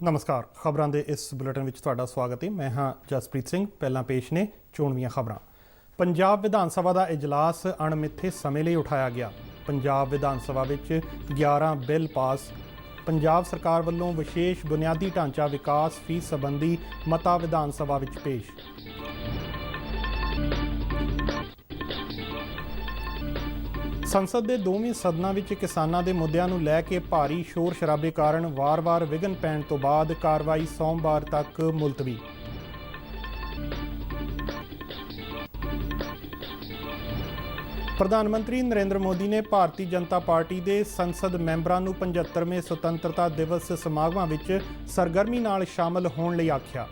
नमस्कार। खबरों के इस बुलेटिन में तुहाडा स्वागत है। मैं हाँ जसप्रीत सिंह। पहला पेश ने चोणवीआं खबरां। पंजाब विधान सभा का इजलास अणमिथे समय लिए उठाया गया। पंजाब विधान सभा विच 11 बिल पास। पंजाब सरकार वालों विशेष बुनियादी ढांचा विकास फीस संबंधी मता विधान सभा विच पेश। संसद के दोवें सदनों में किसानों के मुद्दों को लैके भारी शोर शराबे कारण वार-वार विघन पैण तो बाद कार्रवाई सोमवार तक मुलतवी। प्रधानमंत्री नरेंद्र मोदी ने भारतीय जनता पार्टी के संसद मैंबरों को 75वें सुतंत्रता दिवस समागमां विच सरगर्मी नाल शामिल होने लई आख्या।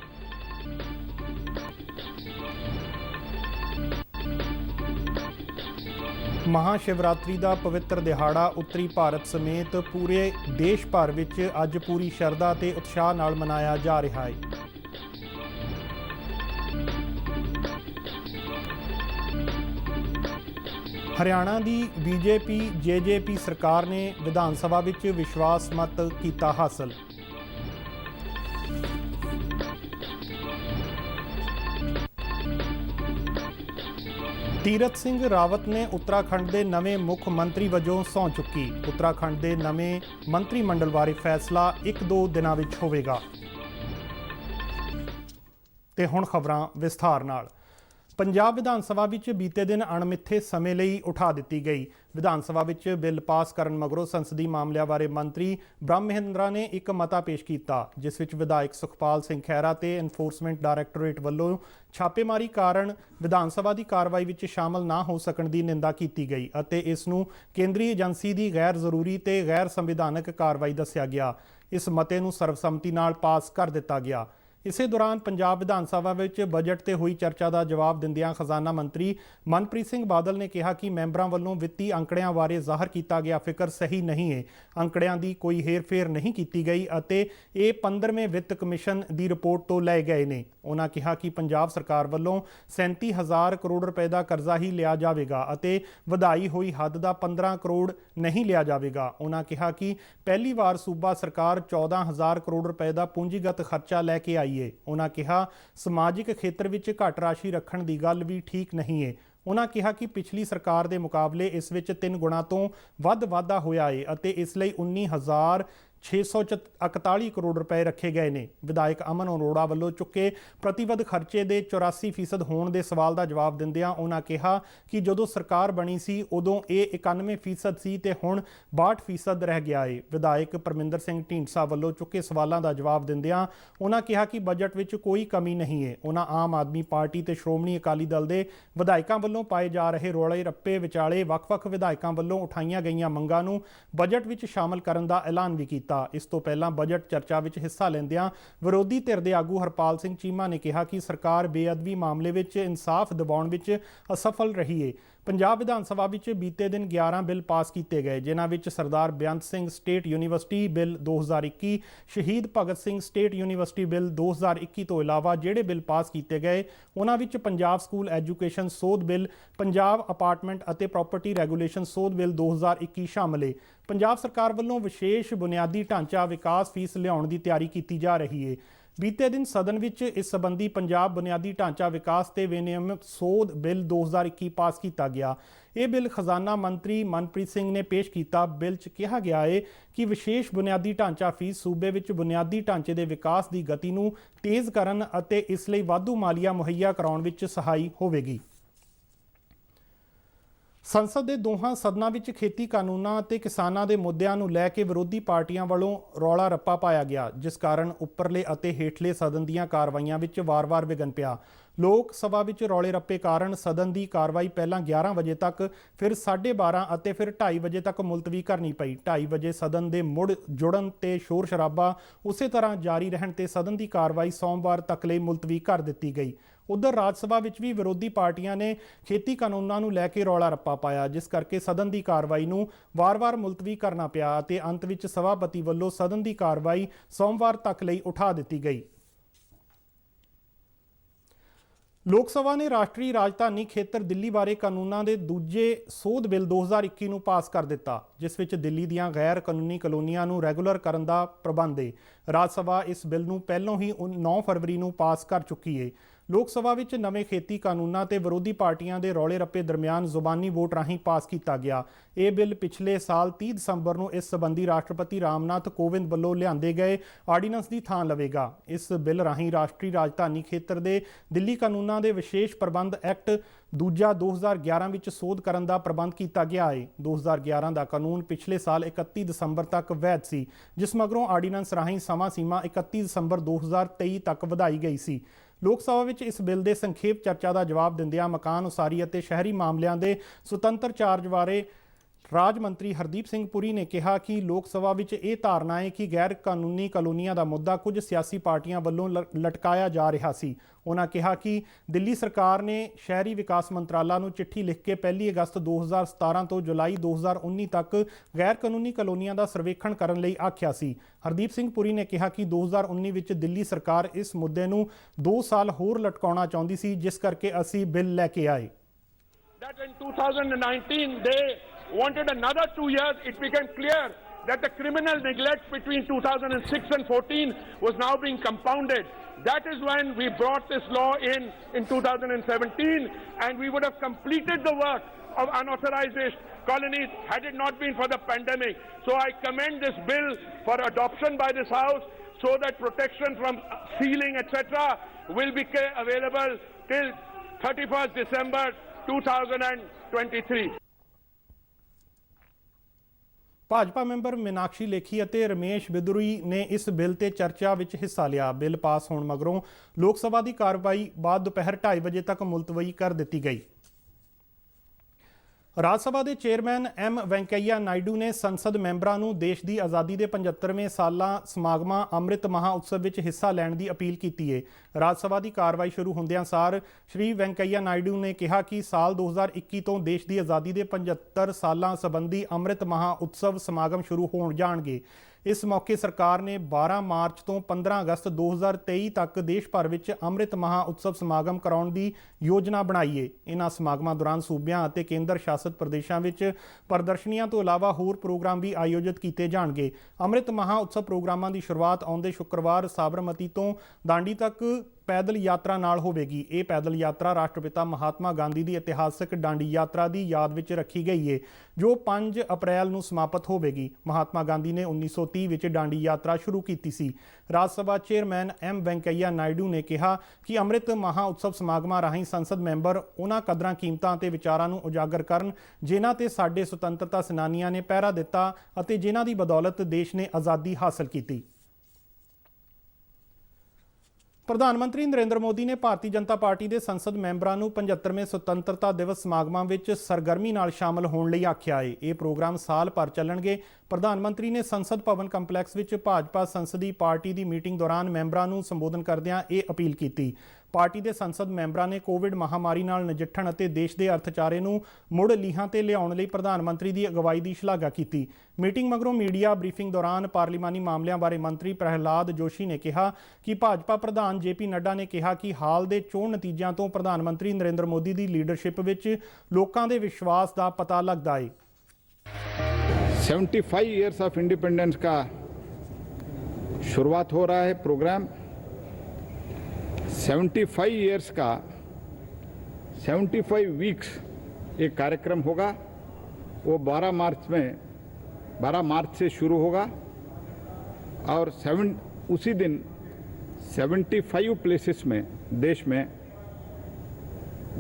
महाशिवरात्रि का पवित्र दिहाड़ा उत्तरी भारत समेत पूरे देश भर विच अज पूरी शरधा ते उत्साह नाल मनाया जा रहा है। हरियाणा की बीजेपी जेजेपी सरकार ने विधान सभा विच विश्वास मत कीता हासिल। तीरथ सिंह रावत ने उत्तराखंड के नवे मुख मंत्री वजों सौं चुकी। उत्तराखंड के नवे मंत्रिमंडल बारे फैसला 1-2 दिनों में होवेगा। ते हुण खबरां विस्तार नाल। पंजाब विधान सभा विच बीते दिन अणमिथे समय लई उठा दित्ती गई। Vidhan Sabha which bill pass करन मगरों संसदी मामलों बारे मंत्री ब्रह्म महिंद्रा ने एक मता पेश किया, जिस विच विधायक सुखपाल सिंह खैरा ते एनफोर्समेंट डायरैक्टोरेट वल्लों छापेमारी कारण विधान सभा की कार्रवाई विच शामिल ना हो सकण की निंदा की गई अते इस नूं केंद्रीय एजेंसी की गैर जरूरी ते गैर संविधानक कार्रवाई दस्सिया गया। इस मते नूं सर्वसम्मति नाल पास कर दिता गया। इसे दौरान पंजाब विधान सभा विच बजट ते हुई चर्चा का जवाब दिंदियां खजाना मंत्री मनप्रीत सिंह बादल ने कहा कि मैंबरों वालों वित्ती अंकड़ियां बारे ज़ाहिर किया गया फिक्र सही नहीं है। अंकड़ियां की कोई हेरफेर नहीं की गई अते ये 15वें वित्त कमिशन की रिपोर्ट तो लै गए ने। उन्होंने कहा कि पंजाब सरकार वालों 37,000 करोड़ रुपए का करजा ही लिया जाएगा अते वधाई हुई हद का 15 करोड़ नहीं लिया जाएगा। उन्होंने कहा कि पहली बार सूबा सरकार 14,000 करोड़ रुपए का पूंजीगत खर्चा लैके आई। उन्होंने कहा समाजिक खेत्र में घट राशि रखने की गल भी ठीक नहीं है। उन्होंने कहा कि पिछली सरकार के मुकाबले इस विच 3 गुणा तो वध वाधा होया है अते इसलिए 19,641 करोड़ रुपए रखे गए ने। विधायक अमन अरोड़ा वालों चुके प्रतिबद्ध खर्चे के 84% होने के सवाल का जवाब दिंदियां उन्होंने कहा कि जदों सरकार बनी सी उदों ये 91% सी ते हुण 62% रह गया है। विधायक परमिंदर सिंह ढींडसा वालों चुके सवालों का जवाब दिंदियां उन्होंने कहा कि बजट विच कोई कमी नहीं है। उन्होंने आम आदमी पार्टी ते श्रोमणी अकाली दल के विधायकों वालों पाए जा रहे रौले रप्पे विचाले वख-वख विधायकों वालों उठाईयां गईयां मंगां नूं बजट विच शामिल करन दा ऐलान भी किया। इस तो पहला बजट चर्चा विच हिस्सा लैंदियां विरोधी धिर दे आगू हरपाल सिंह चीमा ने कहा कि सरकार बेअदबी मामले विच इंसाफ दिवाउण विच असफल रही है। पंजाब विधान सभा विच बीते दिन 11 बिल पास किए गए, जिन्हां विच सरदार बेअंत सिंह स्टेट यूनीवर्सिटी बिल 2021, शहीद Bhagat Singh state university bill 2021 तो इलावा जिहड़े बिल पास किए गए उन्हां विच पंजाब स्कूल एजुकेशन सोध बिल, पंजाब अपार्टमेंट अते प्रॉपर्टी रेगूलेशन सोध बिल 2021 शामिल है। पंजाब सरकार वालों विशेष बुनियादी ढांचा विकास फीस लियाउण की तैयारी की जा रही है। बीते दिन सदन विच इस संबंधी पंजाब बुनियादी ढांचा विकास ते विनियम सोध बिल 2021 पास किया गया। यह बिल खजाना मंत्री मनप्रीत सिंह ने पेश किया। बिल च कहा गया है कि विशेष बुनियादी ढांचा फीस सूबे विच बुनियादी ढांचे के विकास की गति नूं तेज़ करन अते इसलिए वाधू मालिया मुहैया कराउण विच सहाई होवेगी। संसद के दोहां सदनों में खेती कानूनों ते किसानों के मुद्दों को लैके विरोधी पार्टियां वालों रौला रप्पा पाया गया, जिस कारण उपरले अते हेठले सदन दीयां कार्रवाइयां विच वार-वार विघन पिया। लोक सभा विच रौले रप्पे कारण सदन की कार्रवाई पहला 11 बजे तक, फिर 12:30 अते फिर 2:30 बजे तक मुलतवी करनी पई। 2:30 बजे सदन के मुड़ जुड़न ते शोर शराबा उस तरह जारी रहन ते सदन की कार्रवाई सोमवार तक लई मुलतवी कर दी गई। उधर राज सभा विच भी विरोधी पार्टियां ने खेती कानूनों को लैके रौला रप्पा पाया, जिस करके सदन की कार्रवाई नूं वार-वार मुलतवी करना पिया ते अंत विच सभापति वल्लों सदन की कार्रवाई सोमवार तक लई उठा दी गई। लोक सभा ने राष्ट्रीय राजधानी खेत्र दिल्ली बारे कानूनों के दूजे सोध बिल 2021 नूं पास कर दिता, जिस विच दिल्ली दीयां गैर कानूनी कलोनियां नूं रैगूलर करन दा प्रबंध है। ਰਾਜ ਸਭਾ ਇਸ ਬਿੱਲ ਨੂੰ ਪਹਿਲਾਂ ਹੀ 9 ਫਰਵਰੀ ਨੂੰ ਪਾਸ ਕਰ ਚੁੱਕੀ ਹੈ। ਲੋਕ ਸਭਾ ਵਿੱਚ ਨਵੇਂ ਖੇਤੀ ਕਾਨੂੰਨਾਂ ਤੇ ਵਿਰੋਧੀ ਪਾਰਟੀਆਂ ਦੇ ਰੌਲੇ ਰੱਪੇ ਦਰਮਿਆਨ ਜ਼ੁਬਾਨੀ ਵੋਟ ਰਾਹੀਂ ਪਾਸ ਕੀਤਾ ਗਿਆ। ਇਹ ਬਿੱਲ ਪਿਛਲੇ ਸਾਲ 30 ਦਸੰਬਰ ਨੂੰ ਇਸ ਸੰਬੰਧੀ ਰਾਸ਼ਟਰਪਤੀ ਰਾਮਨਾਥ ਕੋਵਿੰਦ ਵੱਲੋਂ ਲਿਆਂਦੇ ਗਏ ਆਰਡੀਨੈਂਸ ਦੀ ਥਾਂ ਲਵੇਗਾ। ਇਸ ਬਿੱਲ ਰਾਹੀਂ ਰਾਸ਼ਟਰੀ ਰਾਜਧਾਨੀ ਖੇਤਰ ਦੇ ਦਿੱਲੀ ਕਾਨੂੰਨਾਂ ਦੇ ਵਿਸ਼ੇਸ਼ ਪ੍ਰਬੰਧ ਐਕਟ ਦੂਜਾ 2011 ਵਿੱਚ ਸੋਧ ਕਰਨ ਦਾ ਪ੍ਰਬੰਧ ਕੀਤਾ ਗਿਆ ਹੈ। 2011 ਦਾ ਕਾਨੂੰਨ ਪਿਛਲੇ ਸਾਲ 31 ਦਸੰਬਰ ਤੱਕ ਵੈਧ ਸੀ, ਜਿਸ ਮਗਰੋਂ ਆਰਡੀਨੈਂਸ ਰਾਹੀਂ ਸਮਾਂ ਸੀਮਾ 31 ਦਸੰਬਰ 2023 ਤੱਕ ਵਧਾਈ ਗਈ ਸੀ। ਲੋਕ ਸਭਾ ਵਿੱਚ ਇਸ ਬਿੱਲ ਦੇ ਸੰਖੇਪ ਚਰਚਾ ਦਾ ਜਵਾਬ ਦਿੰਦਿਆਂ ਮਕਾਨ ਉਸਾਰੀ ਅਤੇ ਸ਼ਹਿਰੀ ਮਾਮਲਿਆਂ ਦੇ ਸੁਤੰਤਰ ਚਾਰਜ ਬਾਰੇ ਰਾਜ ਮੰਤਰੀ ਹਰਦੀਪ ਸਿੰਘ ਪੁਰੀ ਨੇ ਕਿਹਾ ਕਿ ਲੋਕ ਸਭਾ ਵਿੱਚ ਇਹ ਧਾਰਨਾ ਹੈ ਕਿ ਗੈਰ ਕਾਨੂੰਨੀ ਕਲੋਨੀਆਂ ਦਾ ਮੁੱਦਾ ਕੁਝ ਸਿਆਸੀ ਪਾਰਟੀਆਂ ਵੱਲੋਂ ਲਟਕਾਇਆ ਜਾ ਰਿਹਾ ਸੀ। ਉਹਨਾਂ ਕਿਹਾ ਕਿ ਦਿੱਲੀ ਸਰਕਾਰ ਨੇ ਸ਼ਹਿਰੀ ਵਿਕਾਸ ਮੰਤਰਾਲਾ ਨੂੰ ਚਿੱਠੀ ਲਿਖ ਕੇ 1 ਅਗਸਤ 2017 ਤੋਂ ਜੁਲਾਈ 2019 ਤੱਕ ਗੈਰ ਕਾਨੂੰਨੀ ਕਲੋਨੀਆਂ ਦਾ ਸਰਵੇਖਣ ਕਰਨ ਲਈ ਆਖਿਆ ਸੀ। ਹਰਦੀਪ ਸਿੰਘ ਪੁਰੀ ਨੇ ਕਿਹਾ ਕਿ 2019 ਵਿੱਚ ਦਿੱਲੀ ਸਰਕਾਰ ਇਸ ਮੁੱਦੇ ਨੂੰ 2 ਸਾਲ ਹੋਰ ਲਟਕਾਉਣਾ ਚਾਹੁੰਦੀ ਸੀ, ਜਿਸ ਕਰਕੇ ਅਸੀਂ ਬਿੱਲ ਲੈ ਕੇ ਆਏ। That in 2019 they wanted another 2 years. It became clear that the criminal neglect between 2006 and 14 was now being compounded. That is when we brought this law in 2017, and we would have completed the work of unauthorized colonies had it not been for the pandemic. So I commend this bill for adoption by this House so that protection from stealing etc. will be available till 31st December 2023. Bhajpa member Meenakshi Lekhi ਅਤੇ ਰਮੇਸ਼ ਬਿਦੂਰੀ ਨੇ ਇਸ bill ਤੇ ਚਰਚਾ ਵਿੱਚ ਹਿੱਸਾ ਲਿਆ। Bill pass ਹੋਣ ਮਗਰੋਂ ਲੋਕ ਸਭਾ ਦੀ ਕਾਰਵਾਈ ਬਾਅਦ ਦੁਪਹਿਰ 2:30 ਵਜੇ ਤੱਕ ਮੁਲਤਵੀ ਕਰ ਦਿੱਤੀ ਗਈ। ਰਾਜ ਸਭਾ ਦੇ ਚੇਅਰਮੈਨ ਐਮ ਵੈਂਕਈਆ ਨਾਇਡੂ ਨੇ ਸੰਸਦ ਮੈਂਬਰਾਂ ਨੂੰ ਦੇਸ਼ ਦੀ ਆਜ਼ਾਦੀ ਦੇ 75ਵੇਂ ਸਾਲਾ ਸਮਾਗਮਾਂ ਅੰਮ੍ਰਿਤ ਮਹਾ ਉਤਸਵ ਵਿੱਚ ਹਿੱਸਾ ਲੈਣ ਦੀ ਅਪੀਲ ਕੀਤੀ ਹੈ। ਰਾਜ ਸਭਾ ਦੀ ਕਾਰਵਾਈ ਸ਼ੁਰੂ ਹੁੰਦਿਆਂ ਸਾਰ ਸ਼੍ਰੀ ਵੈਂਕਈਆ ਨਾਇਡੂ ਨੇ ਕਿਹਾ ਕਿ ਸਾਲ 2021 ਤੋਂ ਦੇਸ਼ ਦੀ ਆਜ਼ਾਦੀ ਦੇ 75 ਸਾਲਾਂ ਸੰਬੰਧੀ ਅੰਮ੍ਰਿਤ ਮਹਾ ਉਤਸਵ ਸਮਾਗਮ ਸ਼ੁਰੂ ਹੋਣ ਜਾਣਗੇ। ਇਸ ਮੌਕੇ ਸਰਕਾਰ ਨੇ 12 ਮਾਰਚ ਤੋਂ 15 ਅਗਸਤ 2023 ਤੱਕ ਦੇਸ਼ ਭਰ ਵਿੱਚ ਅੰਮ੍ਰਿਤ ਮਹਾ ਉਤਸਵ ਸਮਾਗਮ ਕਰਾਉਣ ਦੀ ਯੋਜਨਾ ਬਣਾਈ ਹੈ। ਇਹਨਾਂ ਸਮਾਗਮਾਂ ਦੌਰਾਨ ਸੂਬਿਆਂ ਅਤੇ ਕੇਂਦਰ ਸ਼ਾਸਤ ਪ੍ਰਦੇਸ਼ਾਂ ਵਿੱਚ ਪ੍ਰਦਰਸ਼ਨੀਆਂ ਤੋਂ ਇਲਾਵਾ ਹੋਰ ਪ੍ਰੋਗਰਾਮ ਵੀ ਆਯੋਜਿਤ ਕੀਤੇ ਜਾਣਗੇ। ਅੰਮ੍ਰਿਤ ਮਹਾ ਉਤਸਵ ਪ੍ਰੋਗਰਾਮਾਂ ਦੀ ਸ਼ੁਰੂਆਤ ਆਉਂਦੇ ਸ਼ੁੱਕਰਵਾਰ ਸਾਬਰਮਤੀ ਤੋਂ दांडी ਤੱਕ ਪੈਦਲ ਯਾਤਰਾ ਨਾਲ ਹੋਵੇਗੀ। ਇਹ ਪੈਦਲ ਯਾਤਰਾ ਰਾਸ਼ਟਰਪਿਤਾ ਮਹਾਤਮਾ ਗਾਂਧੀ ਦੀ ਇਤਿਹਾਸਕ दांडी ਯਾਤਰਾ ਦੀ ਯਾਦ ਵਿੱਚ ਰੱਖੀ ਗਈ ਹੈ, ਜੋ 5 ਅਪ੍ਰੈਲ ਨੂੰ ਸਮਾਪਤ ਹੋਵੇਗੀ। ਮਹਾਤਮਾ ਗਾਂਧੀ ਨੇ 1930 ਵਿੱਚ दांडी ਯਾਤਰਾ ਸ਼ੁਰੂ ਕੀਤੀ ਸੀ। ਰਾਜ ਸਭਾ ਚੇਅਰਮੈਨ ਐਮ ਵੈਂਕਈਆ ਨਾਇਡੂ ਨੇ ਕਿਹਾ ਕਿ ਅੰਮ੍ਰਿਤ ਮਹਾ ਉਤਸਵ ਸਮਾਗਮਾਂ ਰਾਹੀਂ ਸੰਸਦ ਮੈਂਬਰ ਉਹਨਾਂ ਕਦਰਾਂ ਕੀਮਤਾਂ ਅਤੇ ਵਿਚਾਰਾਂ ਨੂੰ ਉਜਾਗਰ ਕਰਨ ਜਿਨ੍ਹਾਂ ਤੇ ਸਾਡੇ ਸੁਤੰਤਰਤਾ ਸੈਨਾਨੀਆਂ ਨੇ ਪਹਿਰਾ ਦਿੱਤਾ ਅਤੇ ਜਿਨ੍ਹਾਂ ਦੀ ਬਦੌਲਤ ਦੇਸ਼ ਨੇ ਆਜ਼ਾਦੀ ਹਾਸਲ ਕੀਤੀ। ਪ੍ਰਧਾਨ ਮੰਤਰੀ ਨਰਿੰਦਰ ਮੋਦੀ ਨੇ ਭਾਰਤੀ ਜਨਤਾ ਪਾਰਟੀ ਦੇ ਸੰਸਦ ਮੈਂਬਰਾਂ ਨੂੰ 75ਵੇਂ ਸੁਤੰਤਰਤਾ ਦਿਵਸ ਸਮਾਗਮਾਂ ਵਿੱਚ ਸਰਗਰਮੀ ਨਾਲ ਸ਼ਾਮਲ ਹੋਣ ਲਈ ਆਖਿਆ ਹੈ। ਇਹ ਪ੍ਰੋਗਰਾਮ ਸਾਲ ਭਰ ਚੱਲਣਗੇ। ਪ੍ਰਧਾਨ ਮੰਤਰੀ ਨੇ ਸੰਸਦ ਭਵਨ ਕੰਪਲੈਕਸ ਵਿੱਚ ਭਾਜਪਾ ਸੰਸਦੀ ਪਾਰਟੀ ਦੀ ਮੀਟਿੰਗ ਦੌਰਾਨ ਮੈਂਬਰਾਂ ਨੂੰ ਸੰਬੋਧਨ ਕਰਦਿਆਂ ਇਹ ਅਪੀਲ ਕੀਤੀ। ਪਾਰਟੀ ਦੇ ਸੰਸਦ ਮੈਂਬਰਾਂ ਨੇ ਕੋਵਿਡ ਮਹਾਮਾਰੀ ਨਾਲ ਨਜਿੱਠਣ ਅਤੇ ਦੇਸ਼ ਦੇ ਅਰਥਚਾਰੇ ਨੂੰ ਮੁੜ ਲੀਹਾਂ ਤੇ ਲਿਆਉਣ ਲਈ ਪ੍ਰਧਾਨ ਮੰਤਰੀ ਦੀ ਅਗਵਾਈ ਦੀ ਸ਼ਲਾਘਾ ਕੀਤੀ। ਮੀਟਿੰਗ ਮਗਰੋਂ ਮੀਡੀਆ ਬਰੀਫਿੰਗ ਦੌਰਾਨ ਪਾਰਲੀਮਾਨੀ ਮਾਮਲਿਆਂ ਬਾਰੇ ਮੰਤਰੀ ਪ੍ਰਹਿਲਾਦ ਜੋਸ਼ੀ ਨੇ ਕਿਹਾ ਕਿ ਭਾਜਪਾ ਪ੍ਰਧਾਨ JP ਨੱਡਾ ਨੇ ਕਿਹਾ ਕਿ ਹਾਲ ਦੇ ਚੋਣ ਨਤੀਜਿਆਂ ਤੋਂ ਪ੍ਰਧਾਨ ਮੰਤਰੀ ਨਰਿੰਦਰ ਮੋਦੀ ਦੀ ਲੀਡਰਸ਼ਿਪ ਵਿੱਚ ਲੋਕਾਂ ਦੇ ਵਿਸ਼ਵਾਸ ਦਾ ਪਤਾ ਲੱਗਦਾ ਹੈ। 75 years of independence का शुरुआत हो रहा है प्रोग्राम। 75 years का 75 वीक्स एक कार्यक्रम होगा। वो 12 मार्च से शुरू होगा और उसी दिन 75 प्लेसेस में देश में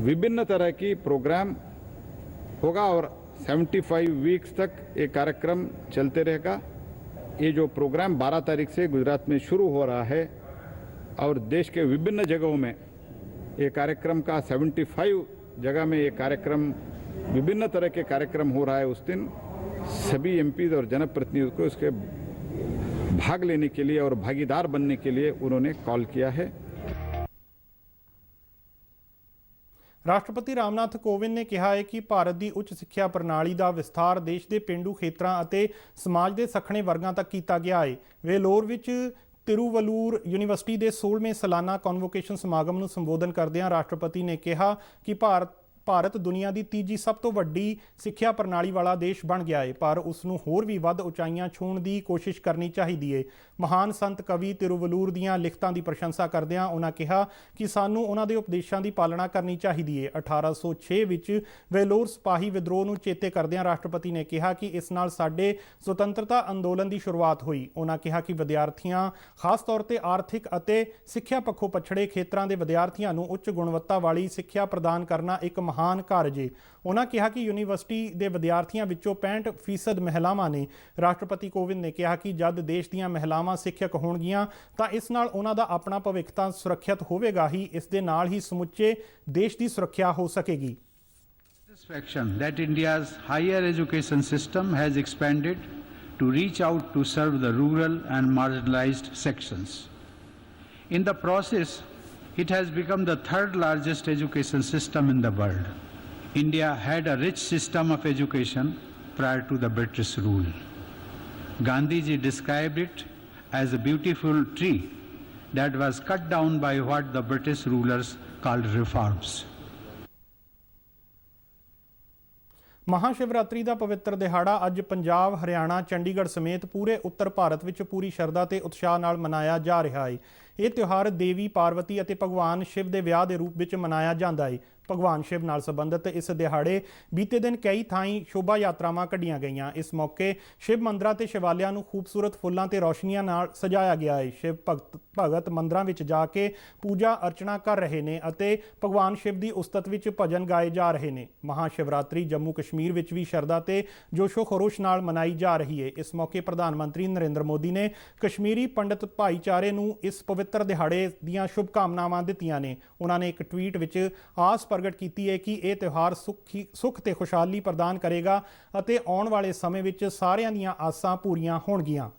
विभिन्न तरह की प्रोग्राम होगा और 75 वीक्स तक ये कार्यक्रम चलते रहेगा। ये जो प्रोग्राम 12 तारीख से गुजरात में शुरू हो रहा है और देश के विभिन्न जगहों में ये कार्यक्रम का 75 जगह में ये कार्यक्रम विभिन्न तरह के कार्यक्रम हो रहा है। उस दिन सभी MPs और जनप्रतिनिधियों को इसके भाग लेने के लिए और भागीदार बनने के लिए उन्होंने कॉल किया है। ਰਾਸ਼ਟਰਪਤੀ ਰਾਮਨਾਥ ਕੋਵਿੰਦ ਨੇ ਕਿਹਾ ਹੈ ਕਿ ਭਾਰਤ ਦੀ ਉੱਚ ਸਿੱਖਿਆ ਪ੍ਰਣਾਲੀ ਦਾ ਵਿਸਥਾਰ ਦੇਸ਼ ਦੇ ਪੇਂਡੂ ਖੇਤਰਾਂ ਅਤੇ ਸਮਾਜ ਦੇ ਸੱਖਣੇ ਵਰਗਾਂ ਤੱਕ ਕੀਤਾ ਗਿਆ ਹੈ। ਵੇਲੋਰ ਵਿੱਚ ਤਿਰੂਵਲੂਰ ਯੂਨੀਵਰਸਿਟੀ ਦੇ 16ਵੇਂ ਸਾਲਾਨਾ ਕਨਵੋਕੇਸ਼ਨ ਸਮਾਗਮ ਨੂੰ ਸੰਬੋਧਨ ਕਰਦਿਆਂ ਰਾਸ਼ਟਰਪਤੀ ਨੇ ਕਿਹਾ ਕਿ ਭਾਰਤ ਭਾਰਤ ਦੁਨੀਆ ਦੀ ਤੀਜੀ ਸਭ ਤੋਂ ਵੱਡੀ ਸਿੱਖਿਆ ਪ੍ਰਣਾਲੀ ਵਾਲਾ ਦੇਸ਼ ਬਣ ਗਿਆ ਹੈ, ਪਰ ਉਸ ਨੂੰ ਹੋਰ ਵੀ ਵੱਧ ਉਚਾਈਆਂ ਛੂਹਣ ਦੀ ਕੋਸ਼ਿਸ਼ ਕਰਨੀ ਚਾਹੀਦੀ ਹੈ। ਮਹਾਨ ਸੰਤ ਕਵੀ ਤਿਰੂਵਲੂਰ ਦੀਆਂ ਲਿਖਤਾਂ ਦੀ ਪ੍ਰਸ਼ੰਸਾ ਕਰਦਿਆਂ ਉਹਨਾਂ ਕਿਹਾ ਕਿ ਸਾਨੂੰ ਉਹਨਾਂ ਦੇ ਉਪਦੇਸ਼ਾਂ ਦੀ ਪਾਲਣਾ ਕਰਨੀ ਚਾਹੀਦੀ ਹੈ। 1806 ਵਿੱਚ ਵੇਲੋਰ ਸਿਪਾਹੀ ਵਿਦਰੋਹ ਨੂੰ ਚੇਤੇ ਕਰਦਿਆਂ ਰਾਸ਼ਟਰਪਤੀ ਨੇ ਕਿਹਾ ਕਿ ਇਸ ਨਾਲ ਸਾਡੇ ਸੁਤੰਤਰਤਾ ਅੰਦੋਲਨ ਦੀ ਸ਼ੁਰੂਆਤ ਹੋਈ। ਉਹਨਾਂ ਕਿਹਾ ਕਿ ਵਿਦਿਆਰਥੀਆਂ, ਖਾਸ ਤੌਰ ਤੇ ਆਰਥਿਕ ਅਤੇ ਸਿੱਖਿਆ ਪੱਖੋਂ ਪਛੜੇ ਖੇਤਰਾਂ ਦੇ ਵਿਦਿਆਰਥੀਆਂ ਨੂੰ ਉੱਚ ਗੁਣਵੱਤਾ ਵਾਲੀ ਸਿੱਖਿਆ ਪ੍ਰਦਾਨ ਕਰਨਾ ਇੱਕ ਮਹਾਨ ਕਾਰਜ ਹੈ। ਉਹਨਾਂ ਕਿਹਾ ਕਿ ਯੂਨੀਵਰਸਿਟੀ ਦੇ ਵਿਦਿਆਰਥੀਆਂ ਵਿੱਚੋਂ 65% ਮਹਿਲਾਵਾਂ ਨੇ। ਰਾਸ਼ਟਰਪਤੀ ਕੋਵਿੰਦ ਨੇ ਕਿਹਾ ਕਿ ਜਦ ਦੇਸ਼ ਦੀਆਂ ਮਹਿਲਾਵਾਂ ਸਿੱਖਿਅਕ ਹੋਣਗੀਆਂ ਤਾਂ ਇਸ ਨਾਲ ਉਹਨਾਂ ਦਾ ਆਪਣਾ ਭਵਿੱਖ ਤਾਂ ਸੁਰੱਖਿਅਤ ਹੋਵੇਗਾ ਹੀ, ਇਸ ਦੇ ਨਾਲ ਹੀ ਸਮੁੱਚੇ ਦੇਸ਼ ਦੀ ਸੁਰੱਖਿਆ ਹੋ ਸਕੇਗੀ। Satisfaction that India's higher education system has expanded to reach out to serve the rural and marginalized sections. In the process, it has become the third largest education system in the world. India had a rich system of education prior to the British rule. Gandhiji described it as a beautiful tree that was cut down by what the British rulers called reforms. Mahashivratri ਦਾ ਪਵਿੱਤਰ ਦਿਹਾੜਾ ਅੱਜ ਪੰਜਾਬ, ਹਰਿਆਣਾ, ਚੰਡੀਗੜ੍ਹ ਸਮੇਤ ਪੂਰੇ ਉੱਤਰ ਭਾਰਤ ਵਿੱਚ ਪੂਰੀ ਸ਼ਰਧਾ ਤੇ ਉਤਸ਼ਾਹ ਨਾਲ ਮਨਾਇਆ ਜਾ ਰਿਹਾ ਹੈ। ਇਹ ਤਿਉਹਾਰ ਦੇਵੀ ਪਾਰਵਤੀ ਅਤੇ ਭਗਵਾਨ ਸ਼ਿਵ ਦੇ ਵਿਆਹ ਦੇ ਰੂਪ ਵਿੱਚ ਮਨਾਇਆ ਜਾਂਦਾ ਹੈ। ਭਗਵਾਨ ਸ਼ਿਵ ਨਾਲ ਸੰਬੰਧਿਤ ਇਸ ਦਿਹਾੜੇ ਬੀਤੇ ਦਿਨ ਕਈ ਥਾਈਂ ਸ਼ੋਭਾ ਯਾਤਰਾਵਾਂ ਕੱਢੀਆਂ ਗਈਆਂ। ਇਸ ਮੌਕੇ ਸ਼ਿਵ ਮੰਦਰਾਂ ਤੇ ਸ਼ਿਵਾਲਿਆਂ ਨੂੰ ਖੂਬਸੂਰਤ ਫੁੱਲਾਂ ਤੇ ਰੌਸ਼ਨੀਆਂ ਨਾਲ ਸਜਾਇਆ ਗਿਆ ਹੈ। ਸ਼ਿਵ ਭਗਤ ਮੰਦਰਾਂ ਵਿੱਚ ਜਾ ਕੇ ਪੂਜਾ ਅਰਚਨਾ ਕਰ ਰਹੇ ਨੇ ਅਤੇ ਭਗਵਾਨ ਸ਼ਿਵ ਦੀ ਉਸਤਤ ਵਿੱਚ ਭਜਨ ਗਾਏ ਜਾ ਰਹੇ ਨੇ। ਮਹਾਸ਼ਿਵਰਾਤਰੀ ਜੰਮੂ ਕਸ਼ਮੀਰ ਵਿੱਚ ਵੀ ਸ਼ਰਧਾ ਤੇ ਜੋਸ਼ੋ ਖਰੋਸ਼ ਨਾਲ ਮਨਾਈ ਜਾ ਰਹੀ ਹੈ। ਇਸ ਮੌਕੇ ਪ੍ਰਧਾਨ ਮੰਤਰੀ ਨਰਿੰਦਰ ਮੋਦੀ ਨੇ ਕਸ਼ਮੀਰੀ ਪੰਡਤ ਭਾਈਚਾਰੇ ਨੂੰ ਇਸ ਪਵਿੱਤਰ ਦਿਹਾੜੇ ਦੀਆਂ ਸ਼ੁਭਕਾਮਨਾਵਾਂ ਦਿੱਤੀਆਂ ਨੇ। ਉਹਨਾਂ ਨੇ ਇੱਕ ਟਵੀਟ ਵਿੱਚ ਆਸ ਪ੍ਰਗਟ ਕੀਤੀ ਹੈ ਕਿ ਇਹ ਤਿਉਹਾਰ ਸੁੱਖ ਤੇ ਖੁਸ਼ਹਾਲੀ ਪ੍ਰਦਾਨ ਕਰੇਗਾ ਅਤੇ ਆਉਣ ਵਾਲੇ ਸਮੇਂ ਵਿੱਚ ਸਾਰਿਆਂ ਦੀਆਂ ਆਸਾਂ ਪੂਰੀਆਂ ਹੋਣਗੀਆਂ।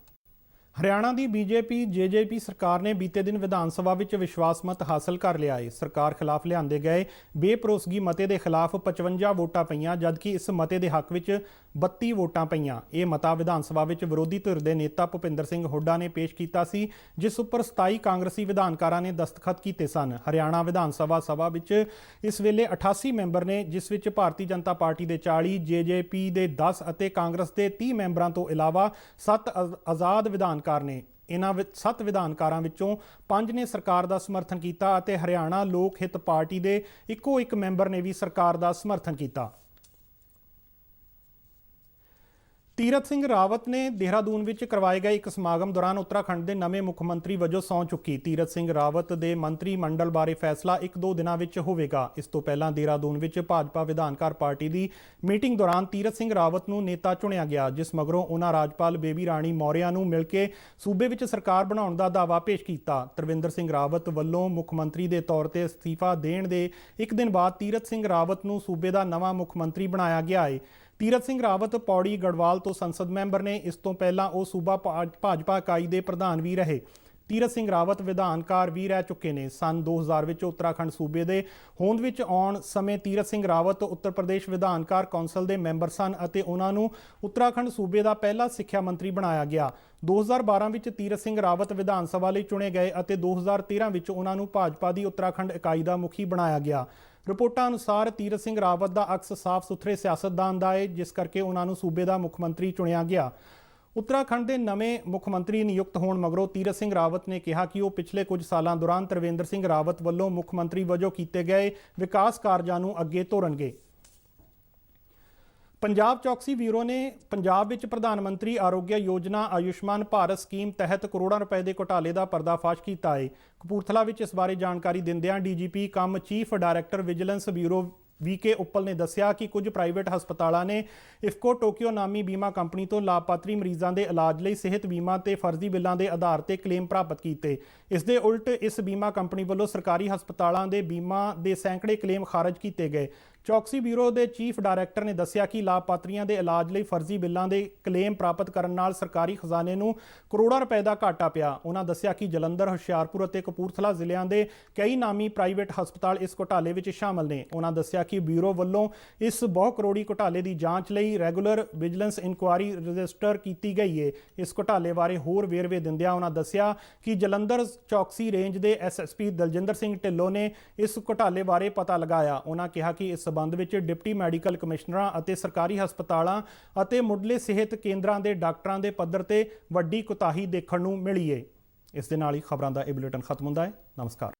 ਹਰਿਆਣਾ ਦੀ ਬੀਜੇਪੀ ਜੇਜੇਪੀ ਸਰਕਾਰ ਨੇ ਬੀਤੇ ਦਿਨ ਵਿਧਾਨ ਸਭਾ ਵਿੱਚ ਵਿਸ਼ਵਾਸ ਮਤ ਹਾਸਲ ਕਰ ਲਿਆ ਹੈ। ਸਰਕਾਰ ਖਿਲਾਫ ਲਿਆਂਦੇ ਗਏ ਬੇਭਰੋਸਗੀ ਮਤੇ ਦੇ ਖਿਲਾਫ 55 ਵੋਟਾਂ ਪਈਆਂ, ਜਦਕਿ ਇਸ ਮਤੇ ਦੇ ਹੱਕ ਵਿੱਚ 32 ਵੋਟਾਂ ਪਈਆਂ। ਇਹ ਮਤਾ ਵਿਧਾਨ ਸਭਾ ਵਿੱਚ ਵਿਰੋਧੀ ਧਿਰ ਦੇ ਨੇਤਾ ਭੁਪਿੰਦਰ ਸਿੰਘ ਹੁੱਡਾ ਨੇ ਪੇਸ਼ ਕੀਤਾ ਸੀ, ਜਿਸ ਉੱਪਰ 27 ਕਾਂਗਰਸੀ ਵਿਧਾਨਕਾਰਾਂ ਨੇ ਦਸਤਖਤ ਕੀਤੇ ਸਨ। ਹਰਿਆਣਾ ਵਿਧਾਨ ਸਭਾ ਵਿੱਚ ਇਸ ਵੇਲੇ 88 ਮੈਂਬਰ ਨੇ, ਜਿਸ ਵਿੱਚ ਭਾਰਤੀ ਜਨਤਾ ਪਾਰਟੀ ਦੇ 40, ਜੇਜੇਪੀ ਦੇ 10 ਅਤੇ ਕਾਂਗਰਸ ਦੇ 30 ਮੈਂਬਰਾਂ ਤੋਂ ਇਲਾਵਾ 7 ਆਜ਼ਾਦ ਵਿਧਾਨਕਾਰ ਨੇ। ਇਹਨਾਂ ਵਿੱਚ 7 ਵਿਧਾਨਕਾਰਾਂ ਵਿੱਚੋਂ 5 ਨੇ ਸਰਕਾਰ ਦਾ ਸਮਰਥਨ ਕੀਤਾ ਅਤੇ ਹਰਿਆਣਾ ਲੋਕ ਹਿੱਤ ਪਾਰਟੀ ਦੇ ਇੱਕੋ ਇੱਕ ਮੈਂਬਰ ਨੇ ਵੀ ਸਰਕਾਰ ਦਾ ਸਮਰਥਨ ਕੀਤਾ। ਤੀਰਥ ਸਿੰਘ ਰਾਵਤ ਨੇ ਦੇਹਰਾਦੂਨ ਵਿੱਚ ਕਰਵਾਏ ਗਏ ਇੱਕ ਸਮਾਗਮ ਦੌਰਾਨ ਉੱਤਰਾਖੰਡ ਦੇ ਨਵੇਂ ਮੁੱਖ ਮੰਤਰੀ ਵਜੋਂ ਸਹੁੰ ਚੁੱਕੀ। ਤੀਰਥ ਸਿੰਘ ਰਾਵਤ ਦੇ ਮੰਤਰੀ ਮੰਡਲ ਬਾਰੇ ਫੈਸਲਾ 1-2 ਦਿਨਾਂ ਵਿੱਚ ਹੋਵੇਗਾ। ਇਸ ਤੋਂ ਪਹਿਲਾਂ ਦੇਹਰਾਦੂਨ ਵਿੱਚ ਭਾਜਪਾ ਵਿਧਾਨਕਾਰ ਪਾਰਟੀ ਦੀ ਮੀਟਿੰਗ ਦੌਰਾਨ ਤੀਰਥ ਸਿੰਘ ਰਾਵਤ ਨੂੰ ਨੇਤਾ ਚੁਣਿਆ ਗਿਆ, ਜਿਸ ਮਗਰੋਂ ਉਹਨਾਂ ਰਾਜਪਾਲ ਬੇਬੀ ਰਾਣੀ ਮੌਰਿਆ ਨੂੰ ਮਿਲ ਕੇ ਸੂਬੇ ਵਿੱਚ ਸਰਕਾਰ ਬਣਾਉਣ ਦਾ ਦਾਅਵਾ ਪੇਸ਼ ਕੀਤਾ। ਤਰਵਿੰਦਰ ਸਿੰਘ ਰਾਵਤ ਵੱਲੋਂ ਮੁੱਖ ਮੰਤਰੀ ਦੇ ਤੌਰ ਤੇ ਅਸਤੀਫਾ ਦੇਣ ਦੇ ਇੱਕ ਦਿਨ ਬਾਅਦ ਤੀਰਥ ਸਿੰਘ ਰਾਵਤ ਨੂੰ ਸੂਬੇ ਦਾ ਨਵਾਂ ਮੁੱਖ ਮੰਤਰੀ ਬਣਾਇਆ ਗਿਆ ਹੈ। ਤੀਰਥ ਸਿੰਘ ਰਾਵਤ ਪੌੜੀ ਗੜਵਾਲ ਤੋਂ ਸੰਸਦ ਮੈਂਬਰ ਨੇ। ਇਸ ਤੋਂ ਪਹਿਲਾਂ ਉਹ ਸੂਬਾ ਭਾਜਪਾ ਇਕਾਈ ਦੇ ਪ੍ਰਧਾਨ ਵੀ ਰਹੇ। ਤੀਰਥ ਸਿੰਘ ਰਾਵਤ ਵਿਧਾਨਕਾਰ ਵੀ ਰਹਿ ਚੁੱਕੇ ਨੇ। ਸੰਨ 2000 ਵਿੱਚ ਉੱਤਰਾਖੰਡ ਸੂਬੇ ਦੇ ਹੋਂਦ ਵਿੱਚ ਆਉਣ ਸਮੇਂ ਤੀਰਥ ਸਿੰਘ ਰਾਵਤ ਉੱਤਰ ਪ੍ਰਦੇਸ਼ ਵਿਧਾਨਕਾਰ ਕੌਂਸਲ ਦੇ ਮੈਂਬਰ ਸਨ ਅਤੇ ਉਹਨਾਂ ਨੂੰ ਉੱਤਰਾਖੰਡ ਸੂਬੇ ਦਾ ਪਹਿਲਾ ਸਿੱਖਿਆ ਮੰਤਰੀ ਬਣਾਇਆ ਗਿਆ। 2012 ਵਿੱਚ ਤੀਰਥ ਸਿੰਘ ਰਾਵਤ ਵਿਧਾਨ ਸਭਾ ਲਈ ਚੁਣੇ ਗਏ ਅਤੇ 2013 ਵਿੱਚ ਉਹਨਾਂ ਨੂੰ ਭਾਜਪਾ ਦੀ ਉੱਤਰਾਖੰਡ ਇਕਾਈ ਦਾ ਮੁਖੀ ਬਣਾਇਆ ਗਿਆ। ਰਿਪੋਰਟਾਂ ਅਨੁਸਾਰ ਤੀਰਥ ਸਿੰਘ ਰਾਵਤ ਦਾ ਅਕਸ ਸਾਫ਼ ਸੁਥਰੇ ਸਿਆਸਤਦਾਨ ਦਾ ਹੈ, ਜਿਸ ਕਰਕੇ ਉਹਨਾਂ ਨੂੰ ਸੂਬੇ ਦਾ ਮੁੱਖ ਮੰਤਰੀ ਚੁਣਿਆ ਗਿਆ। ਉੱਤਰਾਖੰਡ ਦੇ ਨਵੇਂ ਮੁੱਖ ਮੰਤਰੀ ਨਿਯੁਕਤ ਹੋਣ ਮਗਰੋਂ ਤੀਰਥ ਸਿੰਘ ਰਾਵਤ ਨੇ ਕਿਹਾ ਕਿ ਉਹ ਪਿਛਲੇ ਕੁਝ ਸਾਲਾਂ ਦੌਰਾਨ ਤਰਵਿੰਦਰ ਸਿੰਘ ਰਾਵਤ ਵੱਲੋਂ ਮੁੱਖ ਮੰਤਰੀ ਵਜੋਂ ਕੀਤੇ ਗਏ ਵਿਕਾਸ ਕਾਰਜਾਂ ਨੂੰ ਅੱਗੇ ਤੋਰਨਗੇ। ਪੰਜਾਬ ਚੌਕਸੀ ਬਿਊਰੋ ਨੇ ਪੰਜਾਬ ਵਿੱਚ ਪ੍ਰਧਾਨ ਮੰਤਰੀ ਆਰੋਗਿਆ ਯੋਜਨਾ ਆਯੁਸ਼ਮਾਨ ਭਾਰਤ ਸਕੀਮ ਤਹਿਤ ਕਰੋੜਾਂ ਰੁਪਏ ਦੇ ਘੁਟਾਲੇ ਦਾ ਪਰਦਾਫਾਸ਼ ਕੀਤਾ ਹੈ। ਕਪੂਰਥਲਾ ਵਿੱਚ ਇਸ ਬਾਰੇ ਜਾਣਕਾਰੀ ਦਿੰਦਿਆਂ ਡੀਜੀਪੀ ਕਮ chief director vigilance bureau ਵੀਕੇ Uppal ਨੇ ਦੱਸਿਆ ਕਿ ਕੁਝ ਪ੍ਰਾਈਵੇਟ ਹਸਪਤਾਲਾਂ ਨੇ ਇਫਕੋ ਟੋਕੀਓ ਨਾਮੀ ਬੀਮਾ ਕੰਪਨੀ ਤੋਂ ਲਾਭਪਾਤਰੀ ਮਰੀਜ਼ਾਂ ਦੇ ਇਲਾਜ ਲਈ ਸਿਹਤ ਬੀਮਾ ਤੇ ਫਰਜ਼ੀ ਬਿੱਲਾਂ ਦੇ ਆਧਾਰ ਤੇ ਕਲੇਮ ਪ੍ਰਾਪਤ ਕੀਤੇ। ਇਸ ਦੇ ਉਲਟ ਇਸ ਬੀਮਾ ਕੰਪਨੀ ਵੱਲੋਂ ਸਰਕਾਰੀ ਹਸਪਤਾਲਾਂ ਦੇ ਬੀਮਾ ਦੇ ਸੈਂਕੜੇ ਕਲੇਮ ਖਾਰਜ ਕੀਤੇ ਗਏ। ਚੌਕਸੀ ਬਿਊਰੋ ਦੇ ਚੀਫ ਡਾਇਰੈਕਟਰ ਨੇ ਦੱਸਿਆ ਕਿ ਲਾਭਪਾਤਰੀਆਂ ਦੇ ਇਲਾਜ ਲਈ ਫਰਜ਼ੀ ਬਿੱਲਾਂ ਦੇ ਕਲੇਮ ਪ੍ਰਾਪਤ ਕਰਨ ਨਾਲ ਸਰਕਾਰੀ ਖਜ਼ਾਨੇ ਨੂੰ ਕਰੋੜਾਂ ਰੁਪਏ ਦਾ ਘਾਟਾ ਪਿਆ। ਉਹਨਾਂ ਦੱਸਿਆ ਕਿ ਜਲੰਧਰ, ਹੁਸ਼ਿਆਰਪੁਰ ਅਤੇ ਕਪੂਰਥਲਾ ਜ਼ਿਲ੍ਹਿਆਂ ਦੇ ਕਈ ਨਾਮੀ ਪ੍ਰਾਈਵੇਟ ਹਸਪਤਾਲ ਇਸ ਘੁਟਾਲੇ ਵਿੱਚ ਸ਼ਾਮਲ ਨੇ। ਉਹਨਾਂ ਦੱਸਿਆ ਕਿ ਬਿਊਰੋ ਵੱਲੋਂ ਇਸ ਬਹੁ ਕਰੋੜੀ ਘੁਟਾਲੇ ਦੀ ਜਾਂਚ ਲਈ ਰੈਗੂਲਰ ਵਿਜੀਲੈਂਸ ਇਨਕੁਆਇਰੀ ਰਜਿਸਟਰ ਕੀਤੀ ਗਈ ਹੈ। ਇਸ ਘੁਟਾਲੇ ਬਾਰੇ ਹੋਰ ਵੇਰਵੇ ਦਿੰਦਿਆਂ ਉਹਨਾਂ ਦੱਸਿਆ ਕਿ ਜਲੰਧਰ ਚੌਕਸੀ ਰੇਂਜ ਦੇ ਐਸਐਸਪੀ ਦਲਜਿੰਦਰ ਸਿੰਘ ਢਿੱਲੋਂ ਨੇ ਇਸ ਘੁਟਾਲੇ ਬਾਰੇ ਪਤਾ ਲਗਾਇਆ। ਉਹਨਾਂ ਕਿਹਾ ਕਿ ਇਸ ਸਬੰਧ ਵਿੱਚ ਡਿਪਟੀ ਮੈਡੀਕਲ ਕਮਿਸ਼ਨਰਾਂ ਅਤੇ ਸਰਕਾਰੀ ਹਸਪਤਾਲਾਂ ਅਤੇ ਮੁੱਢਲੇ ਸਿਹਤ ਕੇਂਦਰਾਂ ਦੇ ਡਾਕਟਰਾਂ ਦੇ ਪੱਧਰ ਤੇ ਵੱਡੀ ਕੁਤਾਹੀ ਦੇਖਣ ਨੂੰ ਮਿਲੀ ਹੈ। ਇਸ ਦੇ ਨਾਲ ਹੀ ਖਬਰਾਂ ਦਾ ਇਹ ਬੁਲੇਟਿਨ ਖਤਮ ਹੁੰਦਾ ਹੈ। ਨਮਸਕਾਰ।